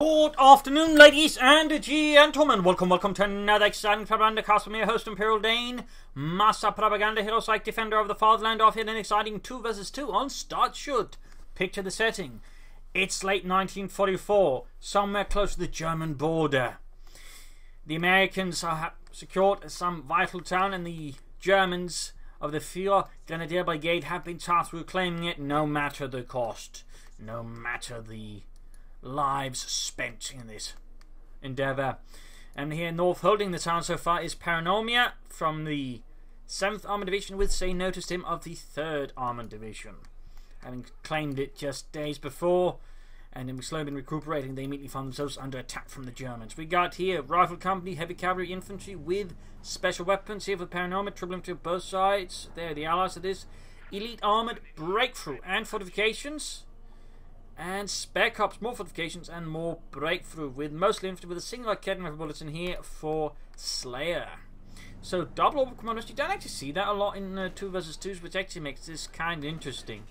Good afternoon, ladies and gentlemen. Welcome to another exciting Propagandacast with me, your host Imperial Dane, Master Propaganda Hero Psych Defender of the Fatherland, off in an exciting 2 vs 2 on Stadtschutt. Picture the setting. It's late 1944, somewhere close to the German border. The Americans have secured some vital town, and the Germans of the Führer Grenadier Brigade have been tasked with reclaiming it, no matter the cost, no matter the lives spent in this endeavour. And here north, holding the town so far, is Paranomia from the 7th Armoured Division, with Saynotostim of the 3rd Armoured Division. Having claimed it just days before, and in slowly been recuperating, they immediately found themselves under attack from the Germans. We got here Rifle Company, Heavy Cavalry Infantry with special weapons here for Paranomia, troubling to both sides. There, the Allies, it is. Elite Armoured, Breakthrough and Fortifications. And Spare Corps, more Fortifications and more Breakthrough, with mostly infantry with a single Academy of bullets in here for Slayer. So double orbital commanders, you don't actually see that a lot in 2 vs 2s, which actually makes this kind of interesting.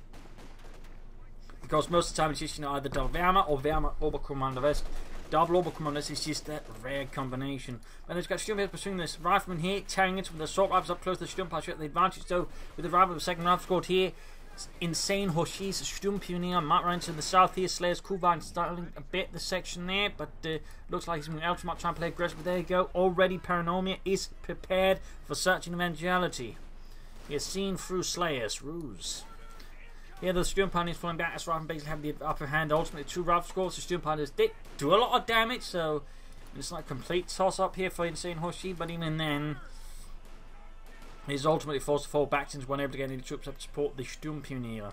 Because most of the time it's just, either double Wehrmacht or Wehrmacht Orbital Commander West. Double orbital commanders is just that rare combination. And they've got Sturmpanzer pursuing this rifleman here, tearing it with the assault rifles up close to the Sturmpanzer. The advantage though with the rival of the second rifle squad here. Insanehosi's Sturmpionier might run to the south here. Slayer's Kuban starting a bit the section there, but looks like he's moving out. Might try and play aggressive, but there you go. Already Paranomia is prepared for such an eventuality. He has seen through Slayer's ruse. Here the Sturmpioneers falling back as Riflemen basically have the upper hand. Ultimately, 2 rifle squads. The Sturmpioneers did do a lot of damage, so it's not a complete toss up here for Insanehosi, but even then, he's ultimately forced to fall back since we're unable to get any troops up to support the Sturmpionier.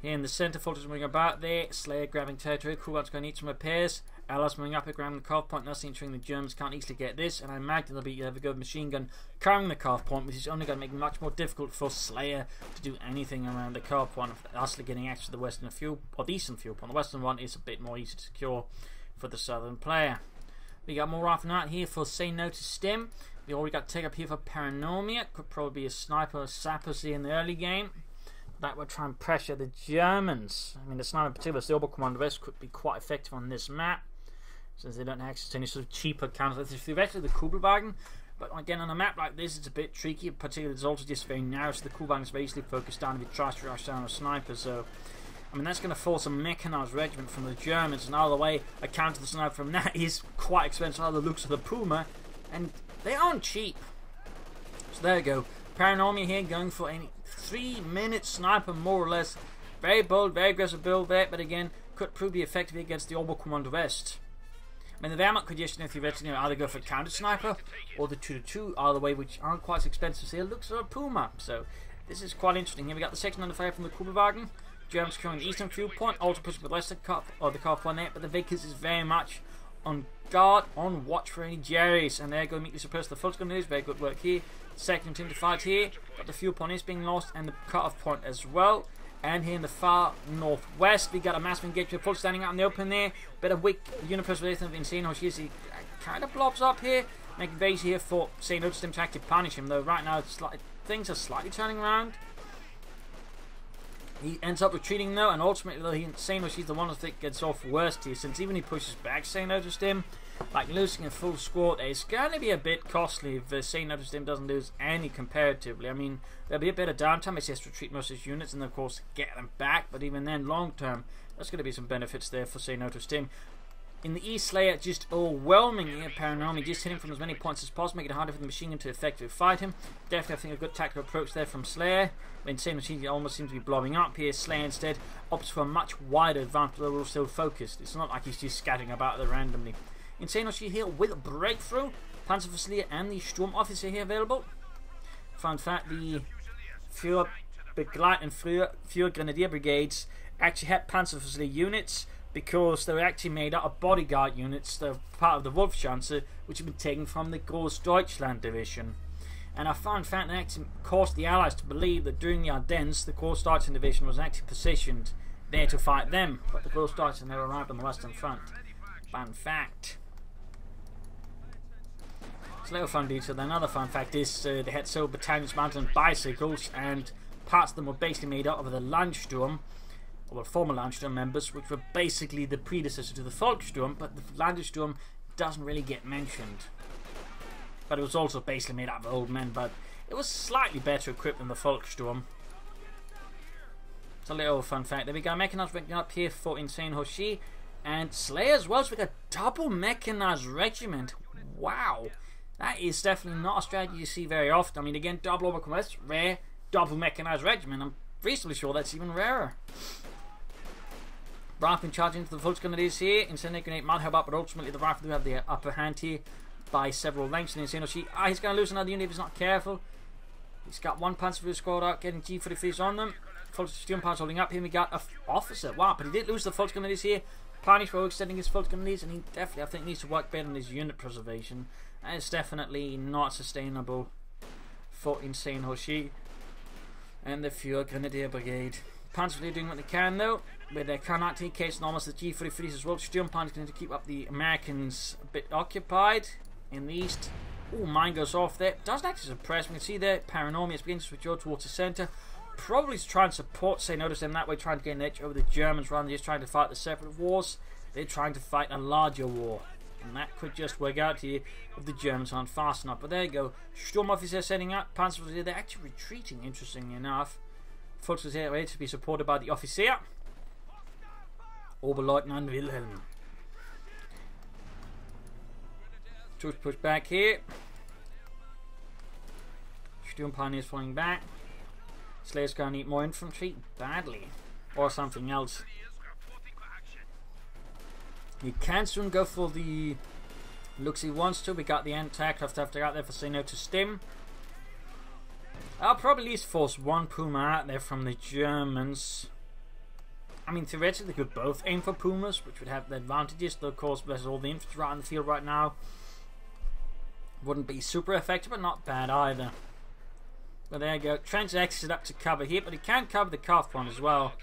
Here in the centre, Fulton's moving about there. Slayer grabbing territory. Kuban's going to need some repairs. Allies moving up here, grabbing the carve point. Nothing ensuring the Germans can't easily get this. And I imagine there'll be a good machine gun carrying the carve point, which is only going to make it much more difficult for Slayer to do anything around the carve point. Actually getting access to the western fuel, or the eastern fuel point. The western one is a bit more easy to secure for the southern player. We got more rifle out here for Saynotostim. We already got to take up here for Paranomia. Could probably be a sniper or sappers in the early game. That would try and pressure the Germans. I mean, the sniper in particular, the Orbital Commander West, could be quite effective on this map, since they don't have access to any sort of cheaper counters. This is theoretically the Kugelwagen, but again, on a map like this, it's a bit tricky. Particularly, it's also just very narrow, so the Kugelwagen is very easily focused down if it tries to rush down a sniper. So, I mean, that's going to force a mechanized regiment from the Germans, and either way, a counter to the sniper from that is quite expensive. Either the looks of the Puma, and they aren't cheap. So there you go. Paranomia here going for a 3-minute sniper, more or less. Very bold, very aggressive build there, but again, could prove to be effective against the Orbital Commander West. I mean, the Wehrmacht could just, theoretically, either go for counter sniper or the 2-2, either way, which aren't quite as expensive. So it looks like a Puma. So this is quite interesting. Here we got the section under fire from the Kugelwagen. Germans securing the eastern fuel point, also pushing with less than the car point there, but the Vickers is very much on guard, on watch for any Jerrys, and they're going to immediately suppress the Fulton news. Very good work here. Second team to fight here, but the fuel point is being lost, and the cut-off point as well. And here in the far northwest, we got a massive engagement. Fulton standing out in the open there. Bit of weak universal of Insanehosi. He kind of blobs up here, making it easy here for Saynotostim to actually punish him. Though right now things are slightly turning around. He ends up retreating though, and ultimately Saynotostim is the one that gets off worst here, since even he pushes back Saynotostim, like losing a full squad, it's going to be a bit costly if Saynotostim doesn't lose any comparatively. I mean, there'll be a bit of downtime as he has to retreat most of his units and of course get them back, but even then long term there's going to be some benefits there for Saynotostim. In the east, Slayer just overwhelmingly Paranomia, just hitting from as many points as possible, making it harder for the machine gun to effectively fight him. Definitely, I think, a good tactical approach there from Slayer. When same machine gun almost seems to be blowing up here, Slayer instead opts for a much wider advantage, though we're still focused. It's not like he's just scattering about there randomly. Insanehosi here with Breakthrough, Panzerfusilier and the Sturm Officer here available. Fun fact, the Führer Begleit and Führer Grenadier Brigades actually had Panzerfusilier units, because they were actually made out of bodyguard units. They're part of the Wolfschanze, which had been taken from the Großdeutschland division. And I found that actually caused the Allies to believe that during the Ardennes, the Großdeutschland division was actually positioned there to fight them, but the Großdeutschland never arrived on the Western Front. Fun fact. It's a little fun detail. Another fun fact is they had several battalions mounted on bicycles, and parts of them were basically made up of the Landsturm, or former Landsturm members, which were basically the predecessor to the Volkssturm, but the Landessturm doesn't really get mentioned. But it was also basically made up of old men, but it was slightly better equipped than the Volkssturm. It's a little fun fact. There we go, mechanized regiment up here for Insanehosi, and Slayer as well, so we got double mechanized regiment. Wow, that is definitely not a strategy you see very often. I mean, again, double orbital converts, rare, double mechanized regiment. I'm reasonably sure that's even rarer. Rifleman charging into the Volksgrenadiers here. Incendiary grenade might help out, but ultimately the Rifle do have the upper hand here by several lengths. And Insanehosi, he's going to lose another unit if he's not careful. He's got one Panzer squad out, getting G43s on them. Volkssturm Panzer holding up. Here we got an officer. Wow, but he did lose the Volksgrenadiers here. Panish for extending his Volksgrenadiers, and he definitely, I think, needs to work better on his unit preservation. That is definitely not sustainable for Insanehosi and the Fuhrer Grenadier Brigade. Panzer are doing what they can though, with their Carnati case and almost the G43s as well. Sturm Panzer going to keep up the Americans a bit occupied in the east. Oh, mine goes off there. Doesn't actually suppress. We can see there, Paranomia is beginning to switch over towards the centre. Probably to try and support Saynotostim that way, trying to gain an edge over the Germans rather than just trying to fight the separate wars. They're trying to fight a larger war. And that could just work out here if the Germans aren't fast enough. But there you go. Sturmoffizier setting up. Panzer, they're actually retreating, interestingly enough. Volksoffizier ready to be supported by the Offizier. Oberleutnant Wilhelm. Troops push back here. Sturm Pioneers falling back. Slayer's gonna need more infantry badly, or something else. You can soon go for the looks he wants to. We got the anti-aircraft after out there for Saynotostim. I'll probably at least force one Puma out there from the Germans. I mean, theoretically they could both aim for Pumas, which would have the advantages, though of course there's all the infantry out in the field right now. Wouldn't be super effective, but not bad either. But there you go. Trent's exited up to cover here, but he can cover the calf point as well.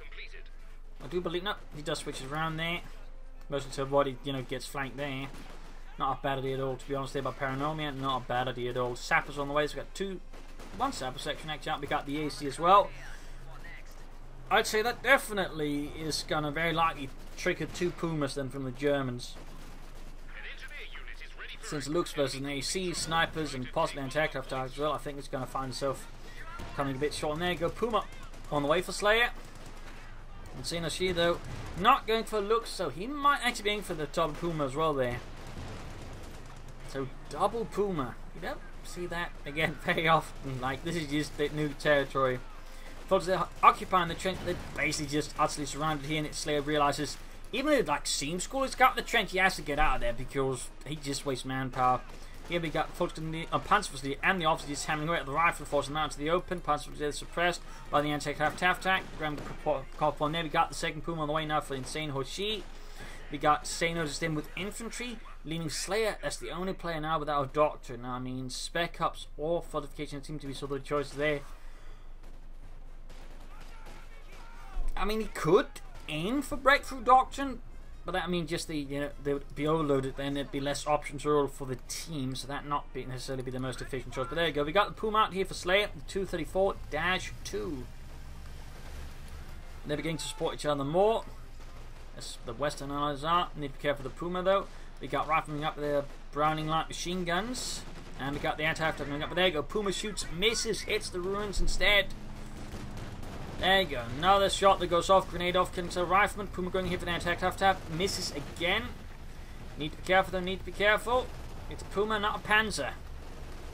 I do believe, no, he does switch around there. Mostly to avoid he, gets flanked there. Not a bad idea at all, to be honest, there by Paranomia. Not a bad idea at all. Sappers on the way, so we've got one sapper section actually out. We got the AC as well. I'd say that definitely is going to very likely trigger 2 Pumas then from the Germans. Since Luke's versus an AC, snipers, and possibly anti-aircraft targets as well, I think it's going to find itself coming a bit short. And there you go, Puma on the way for Slayer. And Saynotostim though, not going for Lux, so he might actually be aiming for the double Puma as well there. So double Puma, you don't see that again very often. Like, this is just new territory. Folks, they're occupying the trench. They're basically just utterly surrounded here, and Slayer realizes, even if like Seam School has got the trench, he has to get out of there because he just wastes manpower. Here we got Panzer and the officers hammering away at the rifle force and out to the open. Panzer is suppressed by the anti-aircraft attack. Grab the call on there. We got the second Puma on the way now for Insanehosi. We got Saynotostim with infantry, leaving Slayer as the only player now without a doctor. Now, I mean, spec ups or fortifications seem to be sort of the choice there. I mean, he could aim for Breakthrough Doctrine, but that, I mean, just they would be overloaded, then there'd be less options for the team, so that not necessarily be the most efficient choice. But there you go, we got the Puma out here for Slayer, the 234-2. They're beginning to support each other more, as the Western allies are. Need to be careful of the Puma though. We got riflemen up there, Browning light machine guns, and we got the anti-aircraft coming up. But there you go, Puma shoots, misses, hits the ruins instead. There you go, another shot that goes off, grenade off, killing a rifleman. Puma going here for the anti-aircraft tap, misses again. Need to be careful though, need to be careful. It's a Puma, not a Panzer.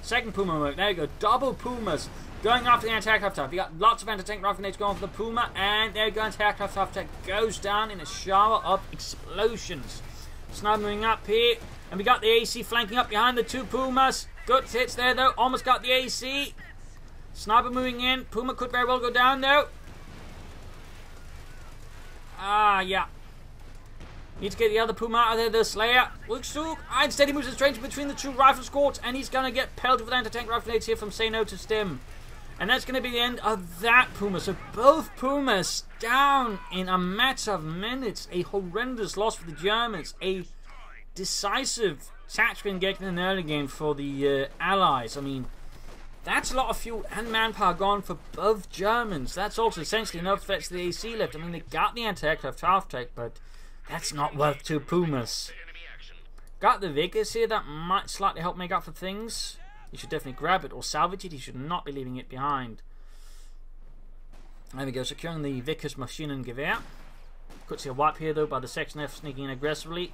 Second Puma work, there you go, double Pumas. Going after the anti-aircraft tap. You got lots of anti-tank rifle grenades going for the Puma, and there you go, anti-aircraft tap goes down in a shower of explosions. Sniper moving up here, and we got the AC flanking up behind the 2 Pumas. Good hits there though, almost got the AC. Sniper moving in. Puma could very well go down though. Yeah. Need to get the other Puma out of there, the Slayer. Instead he moves his range between the 2 rifle squads, and he's going to get pelted with anti-tank rifle grenades here from Saynotostim. And that's going to be the end of that Puma. So both Pumas down in a matter of minutes. A horrendous loss for the Germans. A decisive tactical engagement in the early game for the Allies. I mean, That's a lot of fuel and manpower gone for both Germans. That's also essentially no threats to the AC lift. I mean, they got the anti-aircraft half-tech, but that's not worth 2 Pumas. Got the Vickers here, that might slightly help make up for things. He should definitely grab it or salvage it. He should not be leaving it behind. There we go, securing the Vickers machine and Gewehr. Could see a wipe here though by the Section F sneaking in aggressively.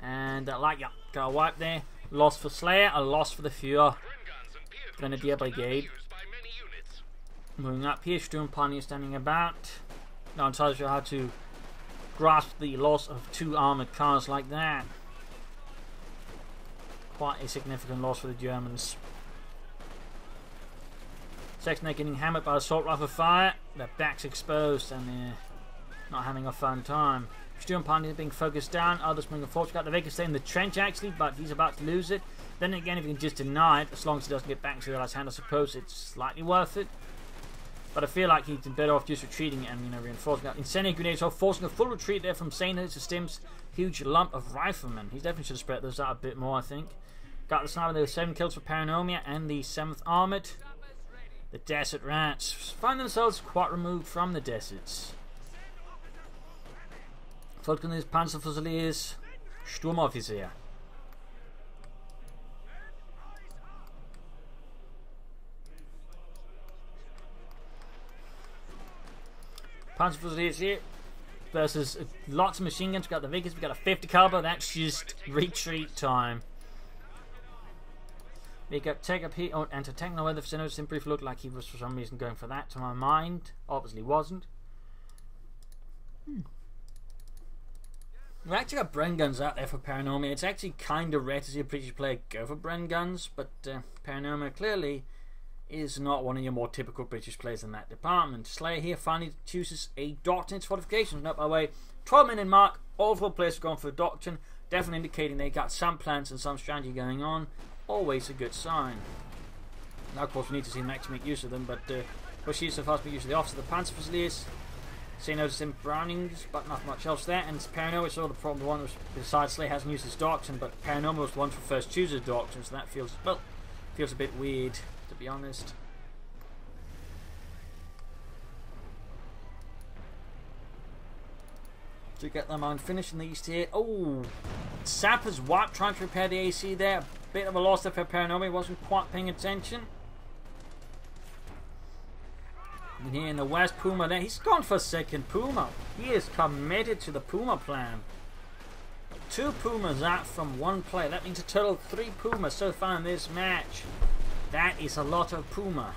And yeah, got a wipe there. Loss for Slayer, a loss for the Führer. Grenadier Brigade. Moving up here, Sturmpanier standing about. Not entirely sure how to grasp the loss of 2 armoured cars like that. Quite a significant loss for the Germans. Section A getting hammered by assault rifle fire. Their backs exposed and they're not having a fun time. Sturmpanier being focused down. Others bring a force. Got the Vickers stay in the trench actually, but he's about to lose it. Then again, if you can just deny it, as long as he doesn't get back to the allies' hand, I suppose it's slightly worth it. But I feel like he's better off just retreating and, you know, reinforcing that. Incendiary grenades are forcing a full retreat there from Saynotostim's huge lump of riflemen. He definitely should have spread those out a bit more, I think. Got the sniper there with 7 kills for Paranomia and the 7th Armoured. The Desert Rats find themselves quite removed from the deserts. Volkskontrolle Panzerfusiliers, Sturmoffizier. Panzerfusiliers here versus lots of machine guns. We've got the Vickers, we've got a 50 caliber. That's just retreat time. We got tech up here. Oh, and to techno weather for Saynotostim briefly looked like he was for some reason going for that. To my mind, obviously wasn't. We actually got Bren guns out there for Paranomia. It's actually kind of rare to see a British player go for Bren guns, but Paranomia clearly is not one of your more typical British players in that department. Slayer here finally chooses a doctrine. Its fortifications. Note by the way, 12-minute mark. All 4 players have gone for a doctrine, definitely indicating they got some plans and some strategy going on. Always a good sign. Now, of course, we need to see them actually make use of them, but Bushy so far to make use of the officer of the Panzerfusiliers. Saynotostim Brownings, but not much else there. And Paranomia saw the problem. The one was, besides Slayer hasn't used his doctrine, but Paranomia was the one for first choose a doctrine, so that feels a bit weird, to be honest. To get them on finishing the east here. Oh, Sapper's wipe trying to repair the AC there. A bit of a loss there for Paranomia. Wasn't quite paying attention. And here in the west, Puma there. He's gone for 2nd Puma. He is committed to the Puma plan. 2 Pumas out from 1 player. That means a total of 3 Pumas so far in this match. That is a lot of Puma.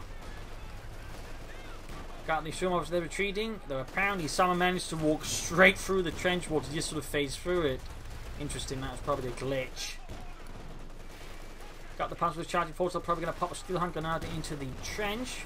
Got the Sturmovs there retreating. Though apparently someone managed to walk straight through the trench wall to just sort of phase through it. Interesting, that was probably a glitch. Got the Panzer charging force. They're probably going to pop a steel hand grenade into the trench.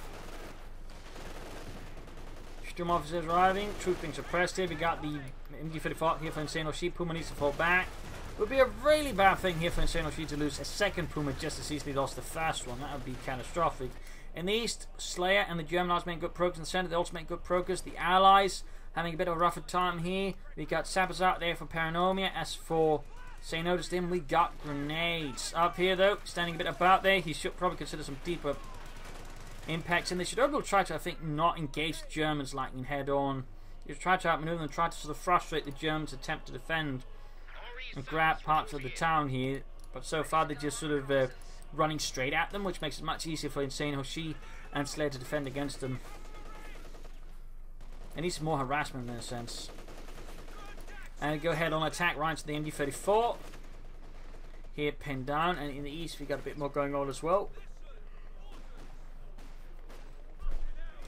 Sturm officers arriving. Troops being suppressed here. We got the MG-34 here for Insanehosi. Puma needs to fall back. It would be a really bad thing here for Insanehosi to lose a 2nd Puma just as easily lost the first one. That would be catastrophic. In the east, Slayer and the German Allies making good progress. In the centre, they also make good progress. The Allies having a bit of a rougher time here. We got sappers out there for Paranomia. As for Saynotostim, we got grenades. Up here, though, standing a bit about there. He should probably consider some deeper impacts. And they should overall try to, I think, not engage the Germans like in head-on. You should try to outmaneuver them, try to sort of frustrate the Germans' attempt to defend and grab parts of the town here. But so far, they're just sort of running straight at them, which makes it much easier for Insanehosi and Slayer to defend against them. It needs some more harassment in a sense. And go ahead on attack right into the MG-34. Here pinned down, and in the east we got a bit more going on as well.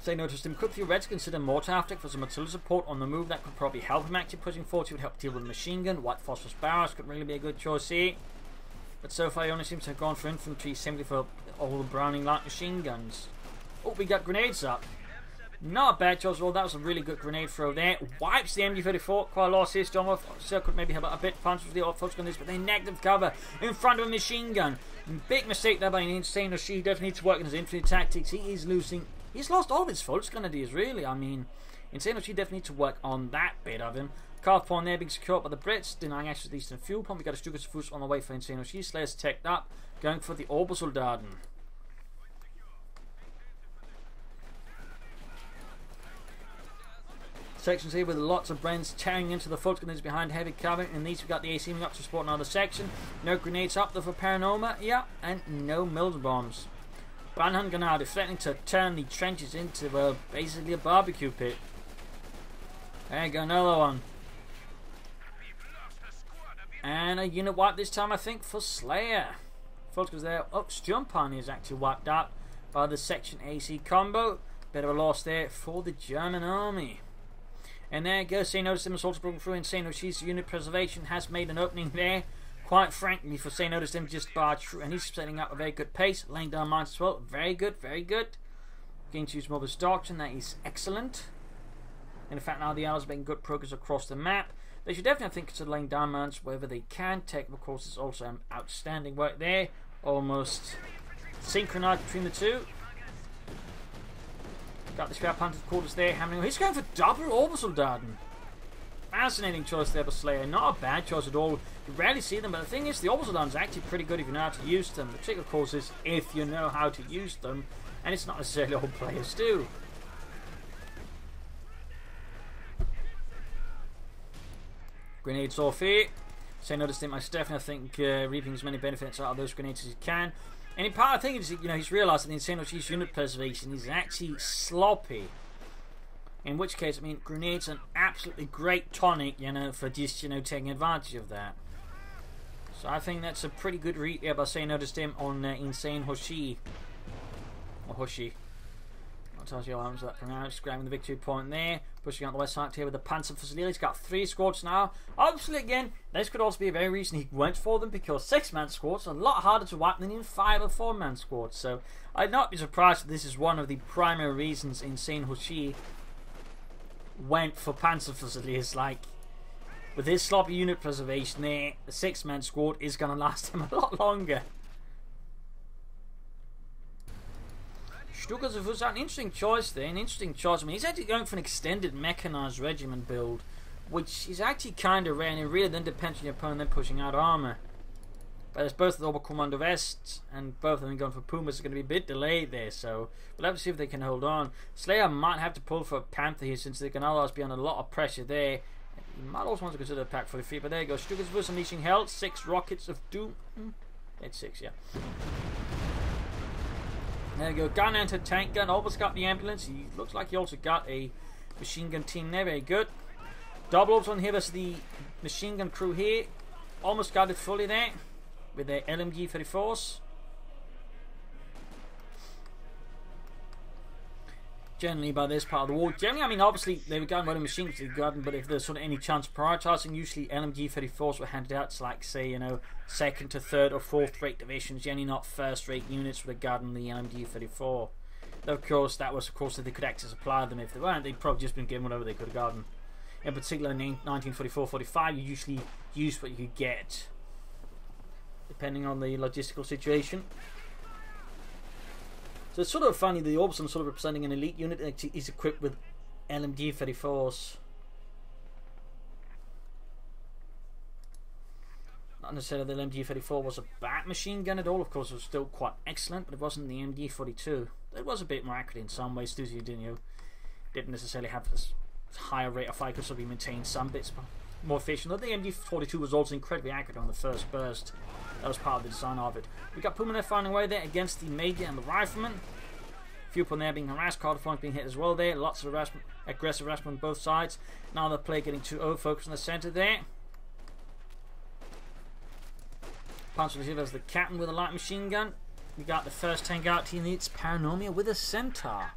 Saynotostim could Reds consider mortar after for some artillery support on the move. That could probably help him actually pushing forward. He would help deal with the machine gun. White phosphorus barrels could really be a good choice here. But so far he only seems to have gone for infantry simply for all the Browning light machine guns. Oh, we got grenades up. Not a bad choice at all. That was a really good grenade throw there. Wipes the MG-34. Quite a loss here. Stormwolf could maybe have a bit punch with the off-foot on this, but they negative cover in front of a machine gun. Big mistake there by Insanehosi. He definitely needs to work on his infantry tactics. He is losing. He's lost all of his Volksgrenadiers, really. I mean, Insanehosi definitely needs to work on that bit of him. Car pawn there being secured by the Brits, denying access to the eastern fuel pump. We got a Stukas Fuß on the way for Insanehosi. Slayer's teched up, going for the Obersoldaten. Sections here with lots of Brens tearing into the foot grenades behind heavy cavalry, and these we've got the AC up to support another section. No grenades up there for Paranomia, yeah, and no Mills bombs. Brandhand Grenade threatening to turn the trenches into, well, basically a barbecue pit. There you go, another one. And a unit wipe this time, I think, for Slayer. Focus there. Oh, Sturmpan is actually wiped out by the section AC combo. Bit of a loss there for the German army. And there you go, Saynotostim has also broken through, and Saynotostim's unit preservation has made an opening there. Quite frankly, for Saynotostim just barged through, and he's setting up a very good pace, laying down mines as well. Very good, very good. Getting to use more of his doctrine, that is excellent. And in fact, now the Allies are making good progress across the map. They should definitely think consider laying down mines wherever they can. Tech, of course, is also outstanding work there. Almost synchronized between the two. Got the Schwer Panther quarters there, hammering. He's going for double Obersoldaten. Fascinating choice there for Slayer. Not a bad choice at all. You rarely see them, but the thing is, the Obersoldaten are actually pretty good if you know how to use them. The trick, of course, is if you know how to use them, and it's not necessarily all players do. Grenades off here. Saynotostim, I definitely think reaping as many benefits out of those grenades as he can. And in part, I think it's, he's realised that the Insanehosi unit preservation is actually sloppy. In which case, I mean, grenades are an absolutely great tonic, for just, taking advantage of that. So I think that's a pretty good read there by Saynotostim on Insanehosi. Or Hoshi. I'll tell you how that pronounced. Grabbing the victory point there. Pushing out the west side here with the Panzer Fusilier. He's got 3 squads now. Obviously, again, this could also be a very reason he went for them, because 6-man squads are a lot harder to wipe than in 5 or 4-man squads. So I'd not be surprised if this is one of the primary reasons Insanehosi went for Panzer Fusiliers. Like, with his sloppy unit preservation there, the 6-man squad is going to last him a lot longer. Stukas was an interesting choice there, an interesting choice. I mean, he's actually going for an extended mechanized regiment build, which is actually kind of rare, and it really then depends on your opponent then pushing out armour. But as both the Oberkommando Vests and both of them going for Pumas are going to be a bit delayed there, so we'll have to see if they can hold on. Slayer might have to pull for a Panther here, since they can otherwise be under a lot of pressure there. He might also want to consider a pack for the feet, but there you go. Stukas was unleashing hell. 6 rockets of doom. It's 6, yeah. There you go, gun entered, tank gun, almost got the ambulance. He looks like he also got a machine gun team there, very good. Double ops on here versus the machine gun crew here. Almost got it fully there with their LMG 34s. Generally, by this part of the war, generally, I mean, obviously they were going by the machine guns to the garden, but if there's sort of any chance of prioritising, usually LMG 34s were handed out to, like, say, 2nd to 3rd or 4th rate divisions, generally not 1st rate units regarding the LMG 34. Though, of course, that was, of course, if they could actually supply them. If they weren't, they'd probably just been given whatever they could have gotten. In particular, in 1944-45, you usually used what you could get, depending on the logistical situation. So it's sort of funny, the Orbison sort of representing an elite unit that is equipped with LMG 34s. Not necessarily the LMG 34 was a bad machine gun at all, of course it was still quite excellent, but it wasn't the MG 42. It was a bit more accurate in some ways, you didn't necessarily have this higher rate of fire, could sort of maintain some bits more efficient. Though the MG 42 was also incredibly accurate on the first burst. That was part of the design of it. We got Puma there finding away there against the Major and the Rifleman. A few upon there being harassed, Carter Point being hit as well there. Lots of aggressive harassment on both sides. Now the play getting too over-focused in the centre there. Panzer here as the captain with a light machine gun. We got the first tank out here, and it's Paranomia with a Centaur.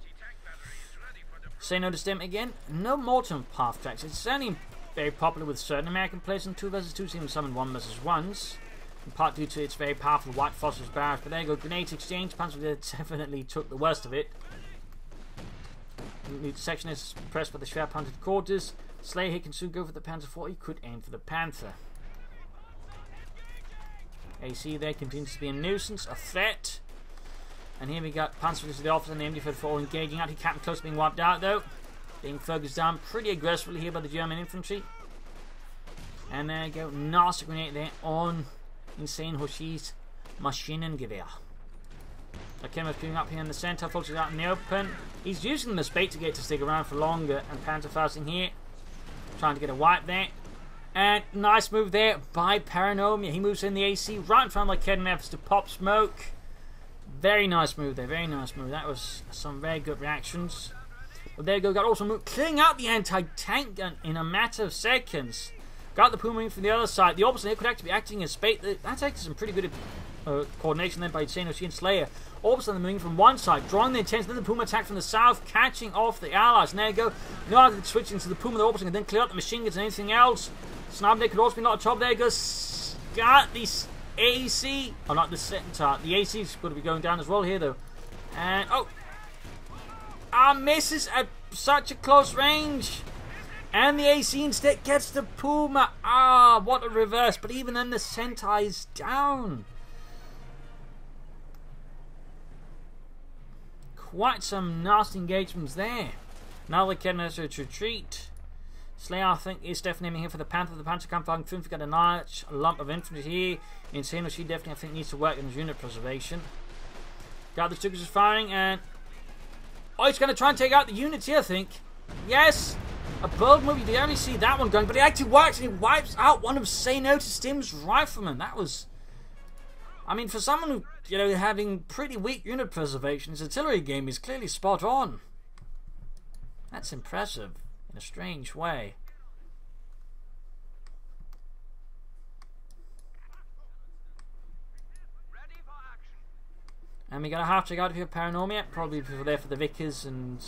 Saynotostim again. No Morton path tracks. It's certainly very popular with certain American players in 2 vs 2 teams, some in 1 vs 1s. In part due to its very powerful white phosphorus barrage. But there you go, grenades exchange. Panzer definitely took the worst of it. The section is pressed by the Schwer Panther quarters. Slayer here can soon go for the Panzer IV. He could aim for the Panther. AC there continues to be a nuisance, a threat. And here we got Panzer to the officer and the MG-34 engaging out. He Captain Close being wiped out though. Being focused down pretty aggressively here by the German infantry. And there you go, nasty grenade there on Insanehosi's Maschinengewehr. Akema's picking up here in the centre, focuses out in the open. He's using the bait to get to stick around for longer, and Panzerfausting here trying to get a wipe there. And nice move there by Paranomia. He moves in the AC right in front of Kednevs to pop smoke. Very nice move there, very nice move. That was some very good reactions. But there you go, got also move, clearing out the anti-tank gun in a matter of seconds. Got the Puma from the other side. The Orbison here could actually be acting as bait. That's actually some pretty good coordination then by Insanehosi and Slayer. Orbison moving from one side, drawing the attention, then the Puma attack from the south, catching off the allies. And there you go. Now to switch into the Puma, the Orbison can then clear out the machine guns and anything else. Sniping could also be not a top. There you go. Got the AC. Oh, not the Centaur. The AC is going to be going down as well here, though. And, oh. Misses at such a close range. And the AC instead gets the Puma. What a reverse. But even then, the Centaur is down. Quite some nasty engagements there. Now the Kedna has to retreat. Slayer, I think, is definitely aiming here for the Panther. The Panther can't find We've got a nice lump of infantry here. Insanehosi definitely, I think, needs to work on his unit preservation. Got the Stukas is firing, and oh, he's going to try and take out the units here, I think. Yes, a bold move. You didn't only see that one going, but it actually works, and he wipes out one of Saynotostim's riflemen. That was, I mean, for someone who, you know, having pretty weak unit preservation, his artillery game is clearly spot on. That's impressive in a strange way. And we got a half check out of here, Paranomia, probably there for the Vickers and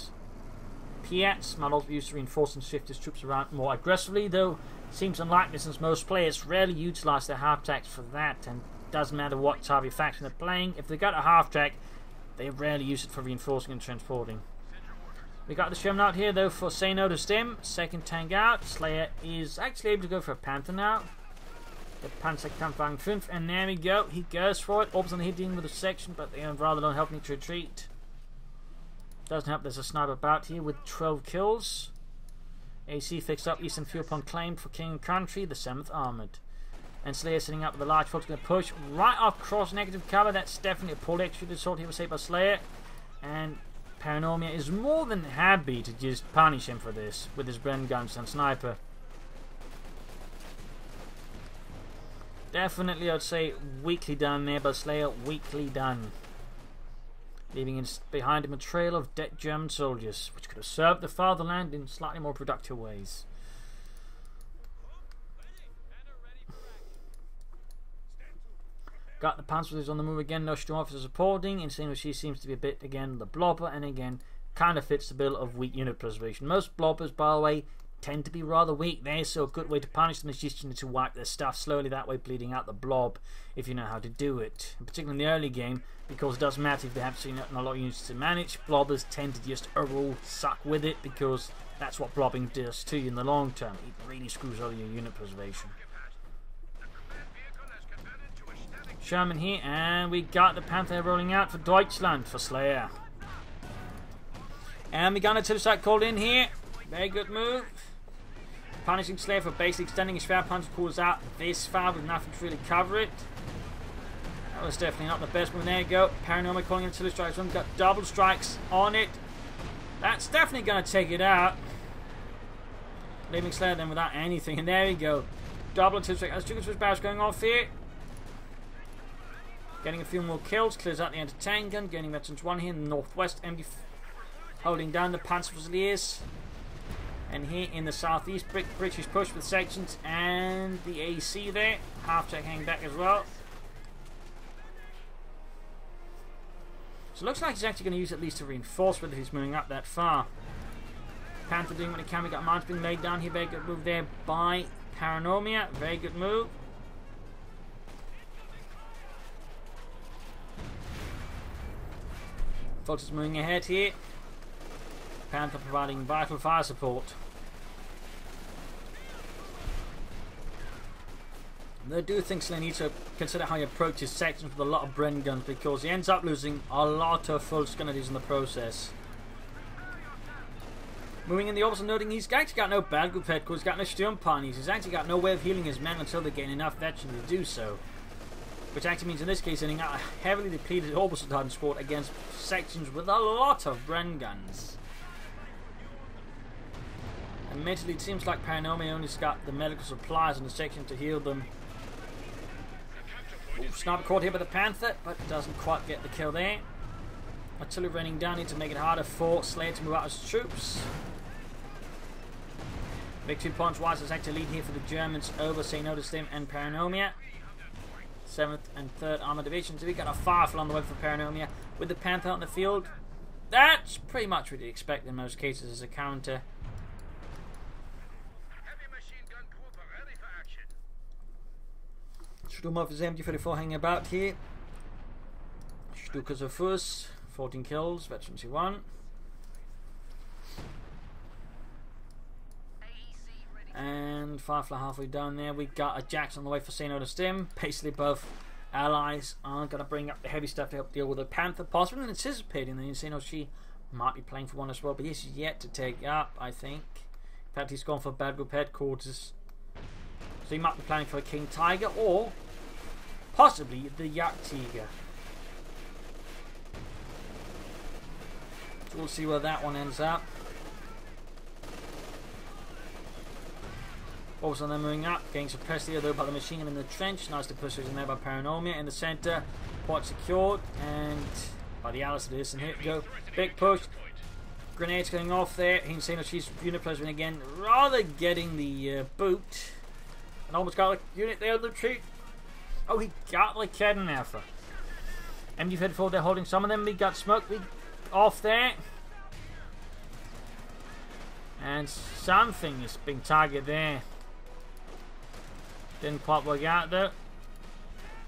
Piats. Might also be used to reinforce and shift his troops around more aggressively, though seems unlikely since most players rarely utilise their half tracks for that, and doesn't matter what type of faction they're playing. If they got a half track, they rarely use it for reinforcing and transporting. We got the Sherman out here though for Saynotostim. Second tank out. Slayer is actually able to go for a Panther now. The Panzerkampfwagen 5, and there we go. He goes for it. Orbs on the hit dealing with a section, but they rather don't help me to retreat. Doesn't help. There's a sniper about here with 12 kills. AC fixed up. Eastern Field Pond claimed for King and Country. The 7th Armoured. And Slayer sitting up with a large force, going to push right off cross negative cover. That's definitely a poorly executed assault here was saved by Slayer. And Paranomia is more than happy to just punish him for this with his Bren guns and sniper. Definitely, I'd say, weakly done there by Slayer. Weakly done. Leaving behind him a trail of dead German soldiers, which could have served the fatherland in slightly more productive ways. Got the Panzers on the move again. No strong officers supporting. Insanehosi seems to be a bit, again, the blobber, and again, kind of fits the bill of weak unit preservation. Most blobbers, by the way, tend to be rather weak there, so a good way to punish them is just to wipe their stuff slowly, that way bleeding out the blob, if you know how to do it. And particularly in the early game, because it doesn't matter if they have seen a lot of units to manage, blobbers tend to just overall suck with it, because that's what blobbing does to you in the long term. It really screws over your unit preservation. Sherman here, and we got the Panther rolling out for Deutschland for Slayer. And we got a two-side called in here. Very good move. Punishing Slayer for basically extending his fire. Punch calls out this fire with nothing to really cover it. That was definitely not the best move. There you go. Paranomia calling in artillery strikes. We've got double strikes on it. That's definitely going to take it out. Leaving Slayer then without anything. And there you go. Double artillery strike. As Stukas barrels going off here. Getting a few more kills. Clears out the anti-tank gun. Gaining veterans 1 here in the northwest. MD holding down the Panzer Fusiliers. And here in the southeast, British push with sections and the AC there. Half check hanging back as well. So it looks like he's actually going to use at least a reinforcement if he's moving up that far. Panther doing what he can. We got mounts being laid down here. Very good move there by Paranomia. Very good move. Fox is moving ahead here. Panther providing vital fire support. I do think Slayer needs to consider how he approaches sections with a lot of Bren guns, because he ends up losing a lot of full scunnies in the process. Moving in the opposite, noting he's actually got no bad group headquarters, he's got no Sturmparnies, he's actually got no way of healing his men until they gain enough veterans to do so. Which actually means in this case sending out a heavily depleted Obersultan squad against sections with a lot of Bren guns. Admittedly, it seems like Paranomia only's got the medical supplies in the section to heal them. Ooh, sniper caught here by the Panther, but doesn't quite get the kill there. Artillery raining down here to make it harder for Slayer to move out his troops. Big 2 points wise is actually lead here for the Germans over Saynotostim and Paranomia. 7th and 3rd Armour Divisions. We got a Firefly on the way for Paranomia with the Panther on the field. That's pretty much what you expect in most cases as a counter. Sturmhoff is MG34 hanging about here. Stukas of Fuss, 14 kills, veterancy 1. And Firefly halfway down there. We got a Jackson on the way for Saynotostim. Basically both allies are going to bring up the heavy stuff to help deal with the Panther. Possibly anticipating that Insanehosi might be playing for one as well, but he's yet to take up, I think. In fact, he's gone for Bad Group Headquarters. So he might be planning for a King Tiger or possibly the Yak Tiger. So we'll see where that one ends up. Also, they're moving up, getting suppressed here though by the machine gun in the trench. Nicely pushed in there by Paranomia in the centre. Quite secured, and by the Alice it is. And here we go. Big push. Grenades going off there. Insanehosi's unit president again, rather getting the boot. And almost got a unit there on the retreat. Oh, he got the Kidnapper. MG34 they're holding some of them. We got smoke off there. And something is being targeted there. Didn't quite work out though.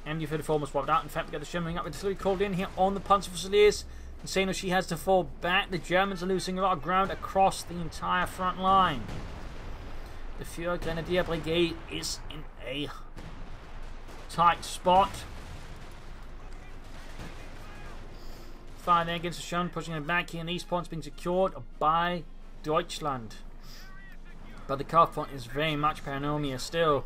MG34 almost wiped out. In fact, we got the shimmering up artillery called in here on the Panzer Fusiliers. Insanehosi has to fall back. The Germans are losing a lot of ground across the entire front line. The Führer Grenadier Brigade is in a tight spot. Fire there against the Schon, pushing it back here, and these points being secured by Deutschland. But the cutoff point is very much Paranomia still.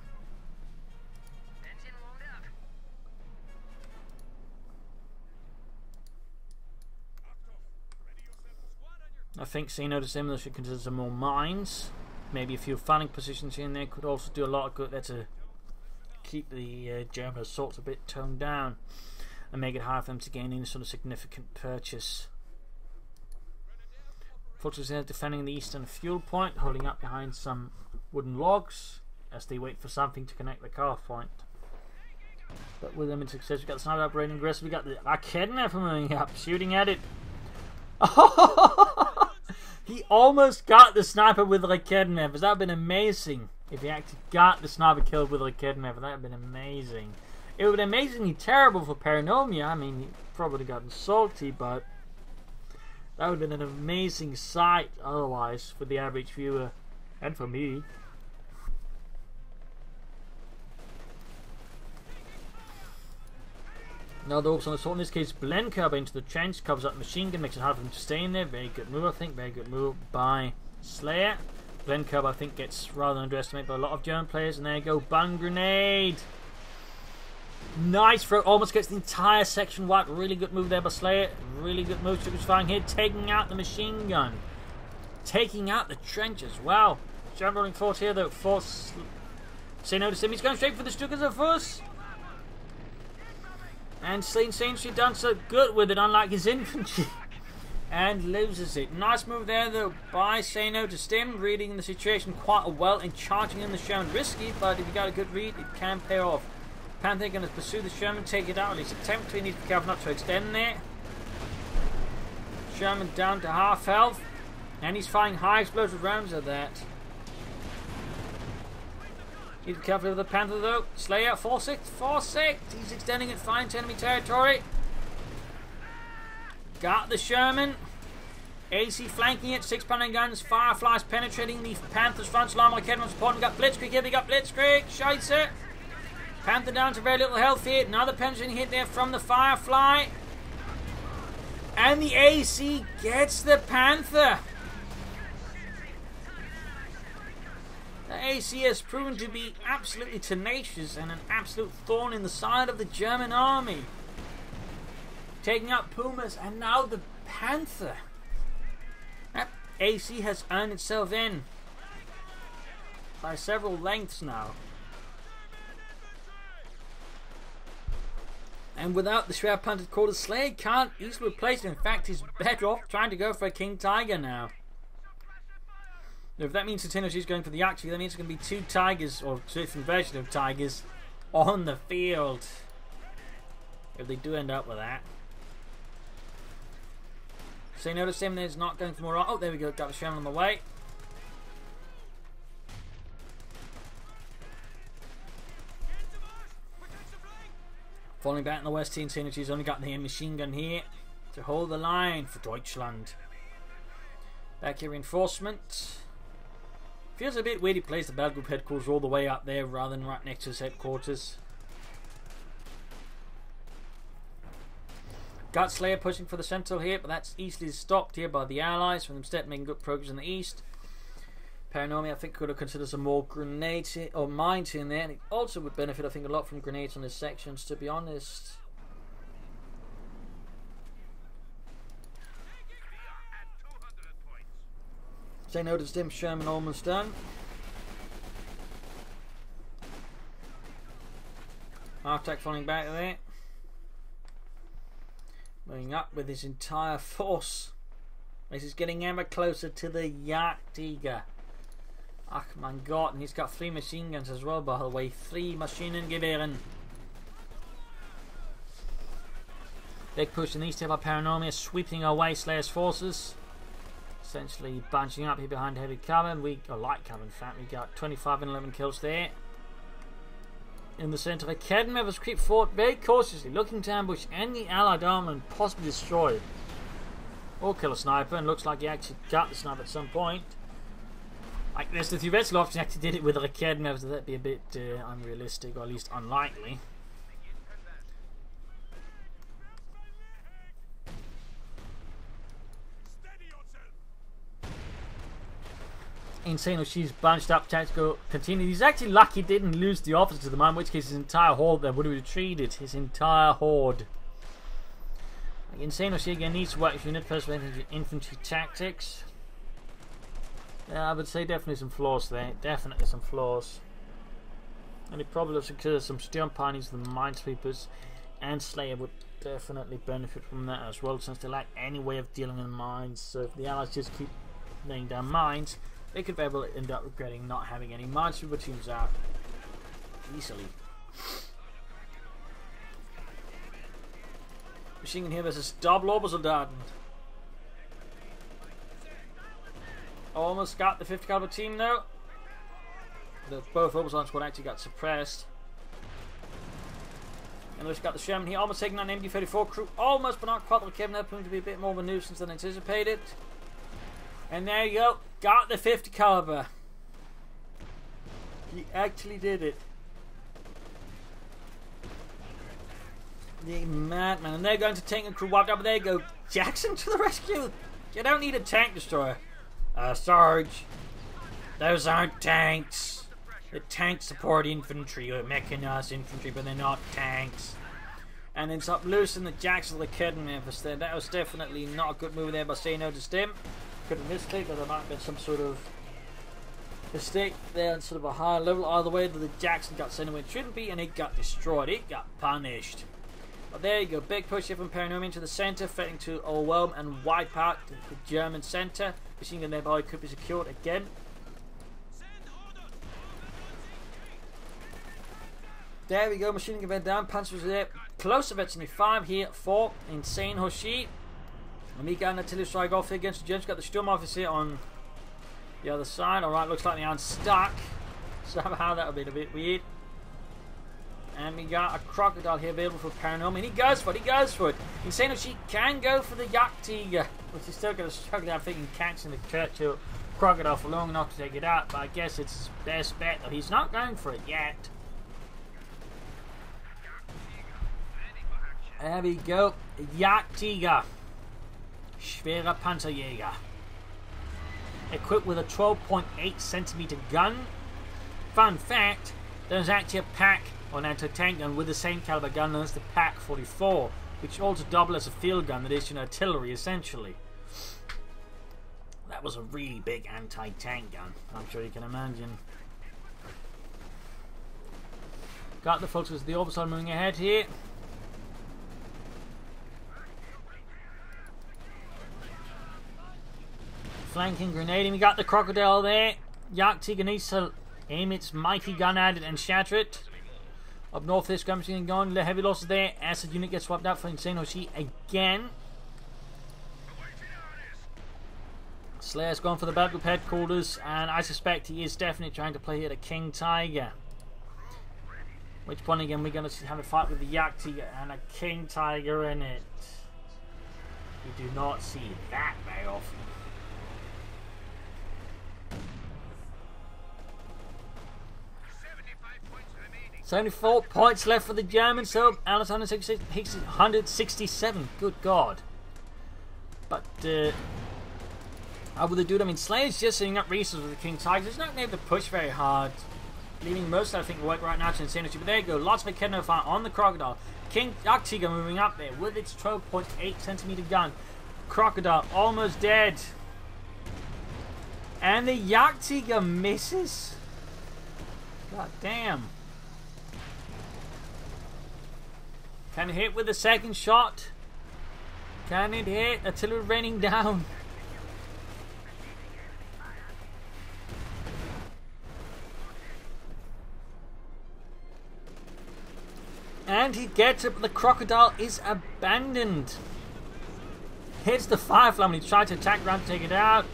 I think Saynotostim should consider some more mines. Maybe a few fighting positions here and there could also do a lot of good there to keep the German assaults a bit toned down and make it hard for them to gain any sort of significant purchase. Forces are defending the eastern fuel point, holding up behind some wooden logs as they wait for something to connect the car point. But with limited success, we got the sniper operating aggressive. We got the Kidnapper moving up, shooting at it. He almost got the sniper with the Kidnapper. That would have been amazing if he actually got the sniper killed with the Kidnapper. That would have been amazing. It would have been amazingly terrible for Paranomia. I mean, he probably gotten salty, but that would have been an amazing sight otherwise for the average viewer and for me. Now the also assault in this case, Blenkerber into the trench, covers up the machine gun, makes it hard for him to stay in there. Very good move, I think. Very good move by Slayer. Blenkerber, I think, gets rather underestimated by a lot of German players. And there you go, bang grenade. Nice throw, almost gets the entire section wiped. Really good move there by Slayer. Really good move. Stukas firing here, taking out the machine gun, taking out the trench as well. German rolling forward here though. Force. Saynotostim, he's going straight for the Stukas of Fuss. And Insanehosi done so good with it, unlike his infantry, and loses it. Nice move there though by Saynotostim, reading the situation quite well and charging in the Sherman. Risky, but if you got a good read, it can pay off. Panther going to pursue the Sherman, take it out, at least attempt to. He needs to be careful not to extend there. Sherman down to half health, and he's firing high explosive rounds at that. Need to be careful with the Panther though. Slayer, 4-6, 4-6. He's extending it fine to enemy territory. Got the Sherman. AC flanking it, 6 pounding guns. Fireflies penetrating the Panther's front line. My Kedron support. We got Blitzkrieg here. We got Blitzkrieg. Scheisse. Panther down to very little health here. Another penetrating hit there from the Firefly. And the AC gets the Panther. The AC has proven to be absolutely tenacious and an absolute thorn in the side of the German army. Taking out Pumas and now the Panther. That AC has earned itself in. by several lengths now. And without the shroud planted quarters, Slayer can't easily replace it. In fact, he's better off trying to go for a King Tiger now. If that means Insanehosi is going for the Yak-Tiger, that means it's going to be 2 Tigers, or different versions of Tigers, on the field. If they do end up with that. Saynotostim is not going for more. Oh, there we go. Got the Shaman on the way. Falling back in the west, Insanehosi only got the machine gun here to hold the line for Deutschland. Back here, reinforcement. Feels a bit weird he plays the battle group headquarters all the way up there rather than right next to his headquarters. Got Slayer pushing for the Sentinel here, but that's easily stopped here by the Allies, with them instead making good progress in the east. Paranomia, I think, could have considered some more grenades or mines in there, and it also would benefit, I think, a lot from grenades on this sections, to be honest. Saynotostim, Sherman almost done. Arctac falling back there. Moving up with his entire force. This is getting ever closer to the Yak-Tiger. Ach mein Gott, and he's got 3 machine guns as well, by the way. 3 Maschinengewehren. Big push in the east here by Paranomia, sweeping away Slayer's forces. Essentially bunching up here behind heavy cover. Light cover, in fact. We got 25 and 11 kills there. In the centre, Kedmev has creeped forward very cautiously, looking to ambush any allied armour and possibly destroy it. Or kill a sniper, and looks like he actually got the sniper at some point. Like this, the theoretical option actually did it with a Kedmev, so that'd be a bit unrealistic, or at least unlikely. Insanehosi's bunched up tactical continued. He's actually lucky he didn't lose the officer to the mine, in which case his entire horde then would have retreated. His entire horde. Insanehosi again needs to work with unit first infantry tactics. Yeah, I would say definitely some flaws there. Definitely some flaws. And it probably looks like some Storm Pioneers, the Minesweepers, and Slayer would definitely benefit from that as well, since they lack any way of dealing with mines. So if the Allies just keep laying down mines, they could very well end up regretting not having any Minesweeper teams out easily. Machine gun here versus double Obersoldaten. Almost got the 50 caliber team though. Both Obersoldaten squad actually got suppressed. And we've got the Sherman here, almost taking on an MD-34 crew. Almost, but not quite. The Kevin proving to be a bit more of a nuisance than anticipated. And there you go. Got the 50 caliber. He actually did it. The madman. And they're going to tank and crew wiped up. But there you go. Jackson to the rescue. You don't need a tank destroyer. Sarge. Those aren't tanks. The tanks support infantry or mechanized infantry, but they're not tanks. And it's up loose in the Jackson of the Kedden Memphis there. That was definitely not a good move there by Saynotostim. Could have mistake, or there might have been some sort of mistake there on sort of a higher level. Either way, the Jackson got sent away it shouldn't be, and it got destroyed. It got punished. But there you go, big push here from Paranomia into the centre, threatening to overwhelm and wipe out the German centre. Machine gun thereby could be secured again. There we go, machine gun down, Panzers there. Close event 75 here for Insanehosi. And we got an artillery strike off here against the Germans. Got the Sturm officer here on the other side. Alright, looks like they're unstuck. Somehow that would be a bit weird. And we got a crocodile here available for Paranomia. And he goes for it, he goes for it. Insanehosi can go for the Yak-Tiger, which is still going to struggle, I think, in catching the Churchill crocodile for long enough to take it out. But I guess it's his best bet, though. He's not going for it yet. There we go. Yak-Tiger. Schwerer Panzerjäger. Equipped with a 12.8 centimeter gun. Fun fact, there's actually a pack on anti-tank gun with the same caliber gun known as the Pack 44, which also doubles as a field gun that is, artillery essentially. That was a really big anti-tank gun, I'm sure you can imagine. Got the focus of the Orbison moving ahead here. Flanking grenading. We got the Crocodile there. Jagdtiger needs to aim its mighty gun at it and shatter it. Up north, this gun machine going. The heavy losses there. Acid unit gets swapped out for Insanehosi again. Slayer's gone for the battle group headquarters, and I suspect he is definitely trying to play here the King Tiger. Which point again we're going to have a fight with the Jagdtiger and a King Tiger in it. You do not see that very often. 74 points left for the Germans, so Alice 167. Good God. But, how will they do it? I mean, Slayer's just setting up resources with the King Tiger. He's not able to push very hard, leaving most, I think, work right now to Insanehosi. But there you go. Lots of Echidna fire on the Crocodile. King Jagdtiger moving up there with its 12.8 centimeter gun. Crocodile almost dead. And the Jagdtiger misses. God damn. Can it hit with the second shot? Can it hit? Artillery raining down. And he gets it, but the Crocodile is abandoned. Hits the Firefly when he tried to attack ground to take it out.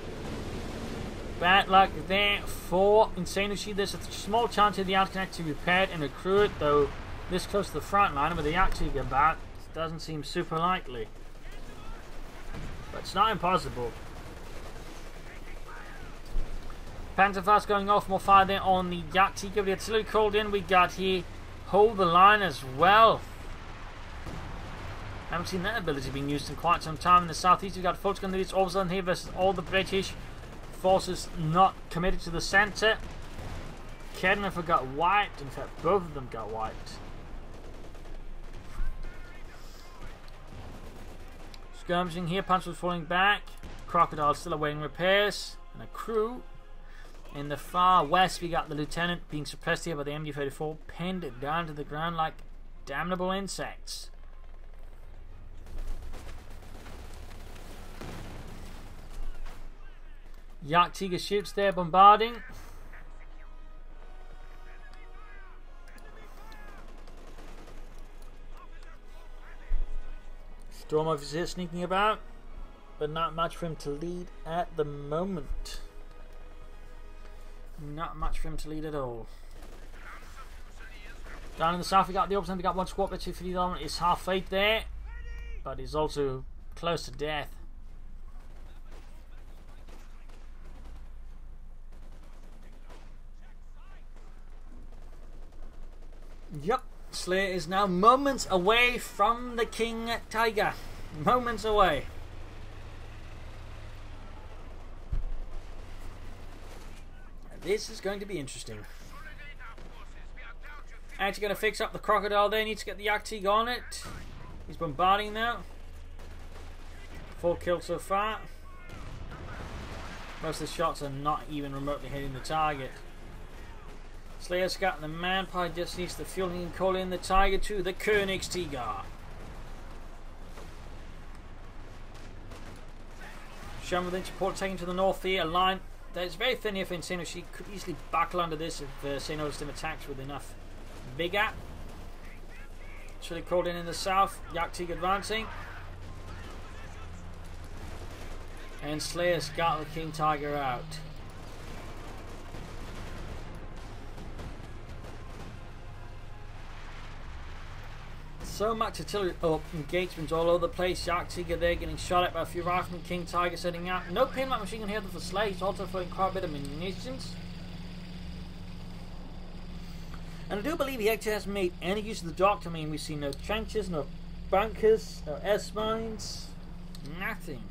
Bad luck there for Insanehosi. There's a small chance of the out can actually be repaired and recruit, though this close to the front line with the Jagdtiger about doesn't seem super likely. But it's not impossible. Panzerfaust going off, more fire there on the Jagdtiger. The artillery called in, we got here hold the line as well. Haven't seen that ability being used in quite some time. In the southeast, we've got Fulton Leads all of a sudden here versus all the British forces not committed to the centre. Kednefer got wiped. In fact, both of them got wiped. Skirmishing here, Panzer was falling back. Crocodile still awaiting repairs. And a crew. In the far west, we got the lieutenant being suppressed here by the MD-34, pinned down to the ground like damnable insects. Jagdtiger shoots there, bombarding. Storm officer here sneaking about, but not much for him to lead at the moment. Not much for him to lead at all. Down in the south, we got the opposite. We got one squad, but 250 is half fate there, but he's also close to death. Yep, Slayer is now moments away from the King Tiger. Moments away. This is going to be interesting. Actually going to fix up the Crocodile there. Needs to get the Jagdtiger on it. He's bombarding now. 4 kills so far. Most of the shots are not even remotely hitting the target. Slayer's got the Manpire, just needs the fueling and call in the Tiger to the Königstiger. Sherman with inch support taken to the north here. A line that is very thin here for Insanehosi. She could easily buckle under this if Saynotostim attacks with enough vigor. Should have called in the south. Jagdtiger advancing. And Slayer's got the King Tiger out. So much artillery engagements all over the place. Jagdtiger there getting shot at by a few riflemen. King Tiger setting out. No pinlock machine gun here for Slayer. He's also throwing quite a bit of munitions. And I do believe he actually hasn't made any use of the doctor. I mean, we see no trenches, no bunkers, no S-mines. Nothing.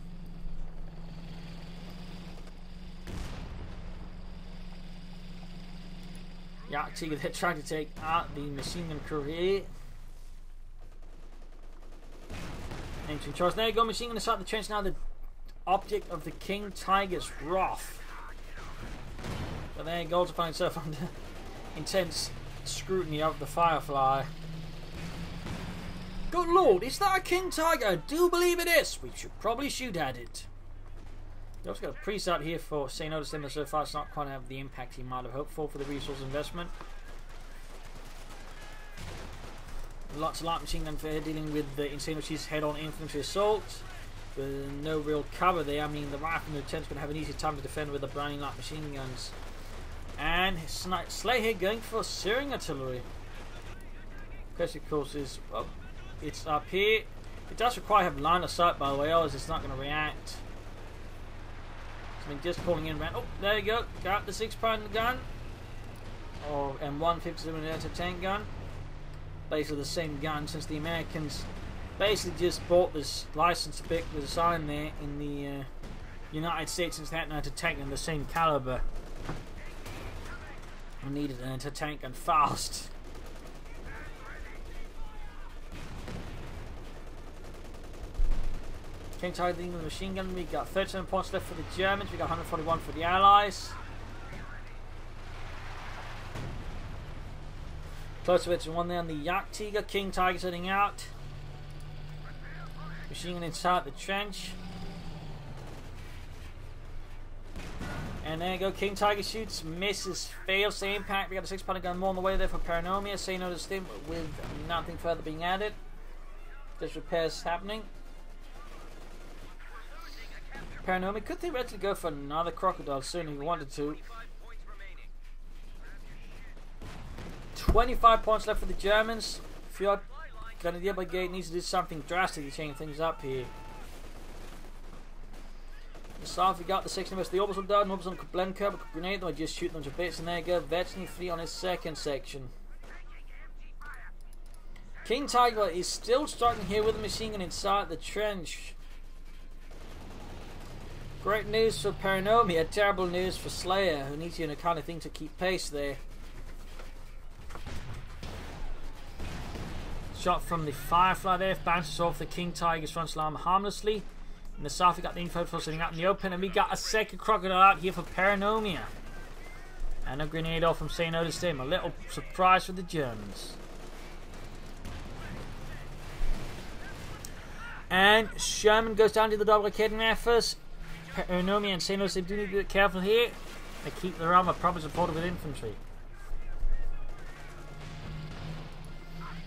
Jagdtiger there trying to take out the machine gun crew here. Ancient choice. There you go, machine gun inside the trench now. The object of the King Tiger's wrath. But there he goes to find himself under intense scrutiny of the Firefly. Good lord, is that a King Tiger? I do believe it is. We should probably shoot at it. We also got a preset here for Saynotostim, and so far it's not quite have the impact he might have hoped for the resource investment. Lots of light machine gun for dealing with the Insanehosi's head-on infantry assault. With no real cover there. I mean, the rifleman lieutenant's going to have an easy time to defend with the browning light machine guns. And Slay here going for searing artillery. Question, of course, is, well, it's up here. It does require have line of sight, by the way, otherwise it's not going to react. I mean, just pulling in around. Oh, there you go. Got the 6-pound gun. And 157 anti-tank gun. Basically the same gun, since the Americans basically just bought this license to pick with a sign there in the United States, since they had an anti-tank gun the same caliber. We needed an anti-tank gun fast. King Tiger dealing with the machine gun. We got 37 points left for the Germans. We got 141 for the Allies. Close to it to one there on the Jagdtiger. King Tiger's heading out. Machine gun inside the trench. And there you go. King Tiger shoots, misses, fails to impact. We got a 6-pound gun more on the way there for Paranomia. Saynotostim with nothing further being added. Just repairs happening. Paranomia could theoretically go for another crocodile soon if he wanted to. 25 points left for the Germans. Fjord Grenadier Brigade needs to do something drastic to change things up here. The south, we got the 6 members of the Orbital Dart, Orbital Kublenka, but grenade them, I just shoot them to bits, and there you go. Veteran 3 on his second section. King Tiger is still starting here with a machine gun inside the trench. Great news for Paranomia, terrible news for Slayer, who needs you in a kind of thing to keep pace there. Shot from the Firefly there, bounces off the King Tiger's front slam harmlessly. In the south, we got the info for sitting out in the open, and we got a second crocodile out here for Paranomia. And a grenade off from Saynotostim. A little surprise for the Germans. And Sherman goes down to the double Arcadian efforts. Paranomia and Saynotostim do need to be careful here. They keep their armor properly supported with infantry.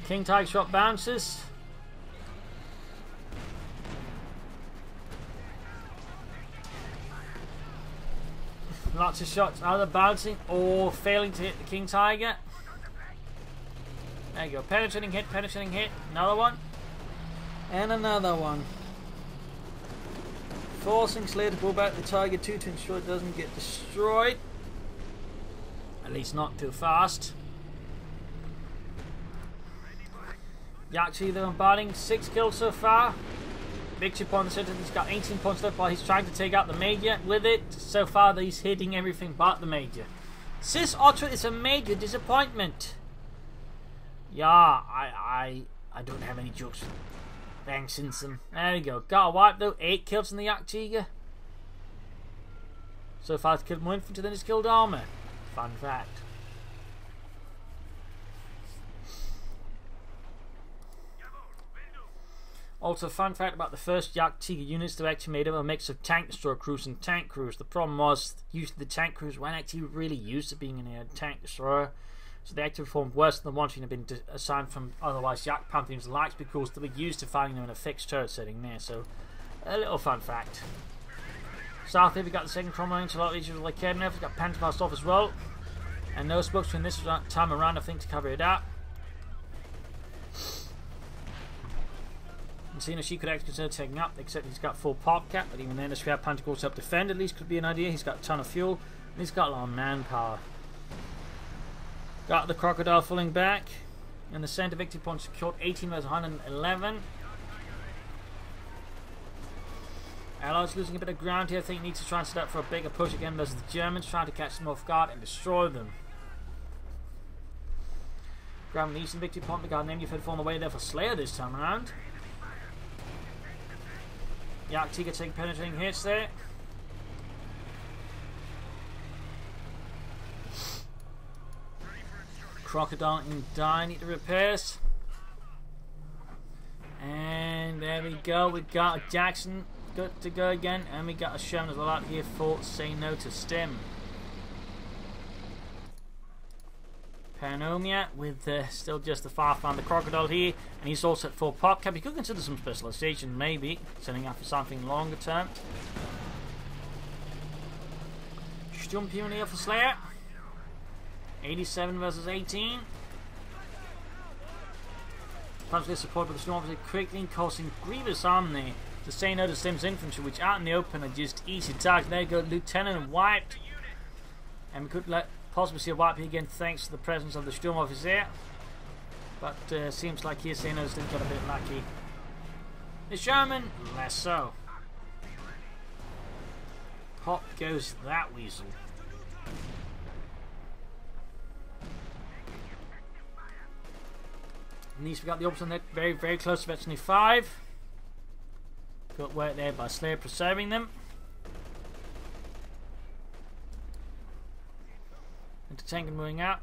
King Tiger shot bounces. Lots of shots either bouncing or failing to hit the King Tiger. There you go. Penetrating hit, another one. And another one. Forcing Slayer to pull back the Tiger 2 to ensure it doesn't get destroyed. At least not too fast. Yaxi they're bombarding. 6 kills so far. Big chip on the center. He's got 18 points left while he's trying to take out the Major. With it, so far he's hitting everything but the Major. Sis Otter is a major disappointment. Yeah, I don't have any jokes. Thanks, Simpson. There we go. Got a wipe though. 8 kills in the Jagdtiger. So far he's killed more infantry than he's killed armor. Fun fact. Also, fun fact about the first Jagdtiger units, they actually made up a mix of tank destroyer crews and tank crews. The problem was, usually the tank crews weren't actually really used to being in a tank destroyer, so they actually performed worse than the ones that had been assigned from otherwise Jagd Pantheons and likes, because they were used to fighting them in a fixed turret setting there. So, a little fun fact. South here we got the second Cromwell, so a lot of these are like Kednev. We've got Pantherfast off as well, and no spokesman this time around, I think, to cover it up. Seeing as she could actually consider taking up, except he's got full pop cap, but even then, the Scrap Panther goes up defend, at least could be an idea. He's got a ton of fuel, and he's got a lot of manpower. Got the Crocodile falling back, and the center victory point secured 18 versus 111. Allies losing a bit of ground here. I think he needs to try and set up for a bigger push again versus the Germans, trying to catch them off guard and destroy them. Ground the eastern victory point, we got an MU-54 on the way there for Slayer this time around. Jagdtiger taking penetrating hits there. Crocodile in die, need the repairs. And there we go, we got a Jackson good to go again, and we got a Sherman as well out here for Saynotostim. Paranomia with still just the Farfan, the Crocodile here, and he's all set for PopCap. He could consider some specialization, maybe, setting up for something longer term. Sturmpion here for Slayer. 87 versus 18. Punchly supported by the Storm quickly causing grievous harm there to Saynotostim's infantry, which out in the open are just easy targets. There you go, Lieutenant wiped. And we could possibly see a wipe here again thanks to the presence of the Sturm Officer. But seems like here Saynotostim got a bit lucky. The Sherman, less so. Pop goes that weasel. And these we got the opposite net very, very close to Veteran 5. Good work there by Slayer preserving them. Into tank and moving out.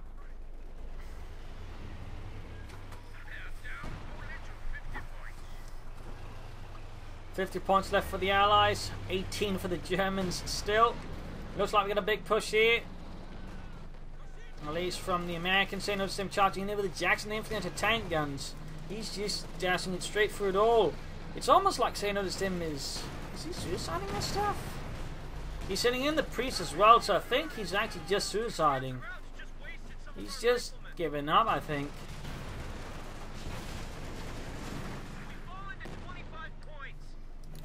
$50 points left for the Allies, 18 for the Germans still. Looks like we got a big push here. At least from the American Saynotostim charging in there with the Jackson infantry into tank guns. He's just dashing it straight through it all. It's almost like Saynotostim is he suiciding this stuff? He's sending in the priest as well, so I think he's actually just suiciding. He's just giving up, I think.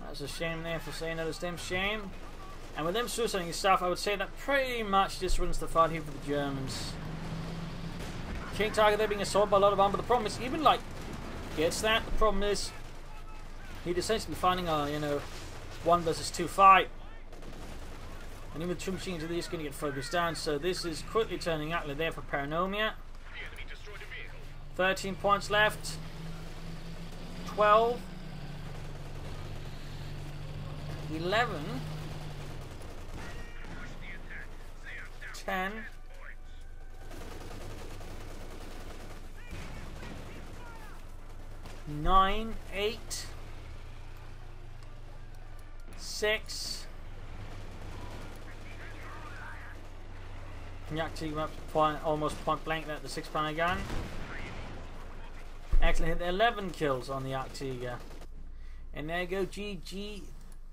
That's a shame there for Saynotostim, shame. And with them suiciding his stuff, I would say that pretty much just runs the fight here for the Germans. King Tiger there being assaulted by a lot of armor, but the problem is, even like, gets that, the problem is, he'd essentially be finding a, 1 versus 2 fight. And even the two machines are just going to get focused down, so this is quickly turning ugly there for Paranomia. 13 points left. 12. 11. 10. 9. 8. 6. Yak Tiger up to almost point blank at the 6-pounder gun. Excellent hit the 11 kills on the Yak Tiger. And there you go, GG.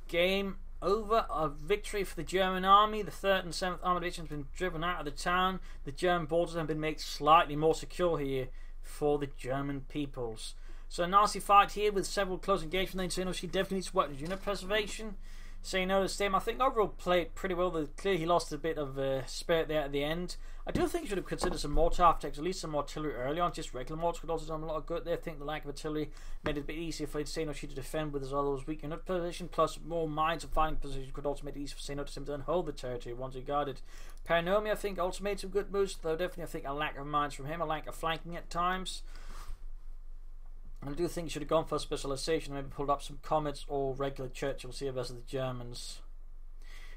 Game over. A victory for the German army. The 3rd and 7th Armoured Division has been driven out of the town. The German borders have been made slightly more secure here for the German peoples. So a nasty fight here with several close engagements. She definitely needs to work with unit preservation. Saynotostim, I think overall played pretty well. Clearly he lost a bit of spirit there at the end. I do think he should have considered some mortar aftertakes, at least some artillery early on. Just regular mortars could also done a lot of good there. I think the lack of artillery made it a bit easier for Saynotostim to defend with his other weak unit position, plus more mines and fighting positions could also make it easier for Saynotostim to then hold the territory once he guarded. Paranomia, I think, also made some good moves, though definitely I think a lack of mines from him, a lack of flanking at times. I do think he should have gone for specialization, maybe pulled up some Comets or regular Churchill here versus the Germans.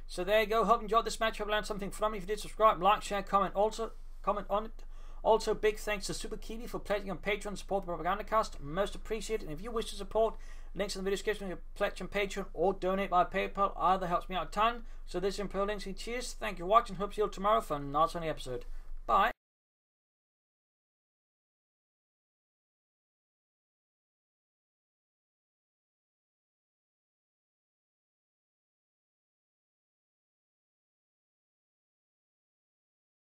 So there you go. Hope you enjoyed this match. Hope you learned something from it. If you did, subscribe, like, share, comment on it. Also, big thanks to Super Kiwi for pledging on Patreon and support the Propagandacast. Most appreciated. And if you wish to support, links in the video description. You can pledge on Patreon or donate by PayPal. Either helps me out a ton. So this is Imperial Links. Cheers. Thank you for watching. Hope to see you all tomorrow for another episode. Bye.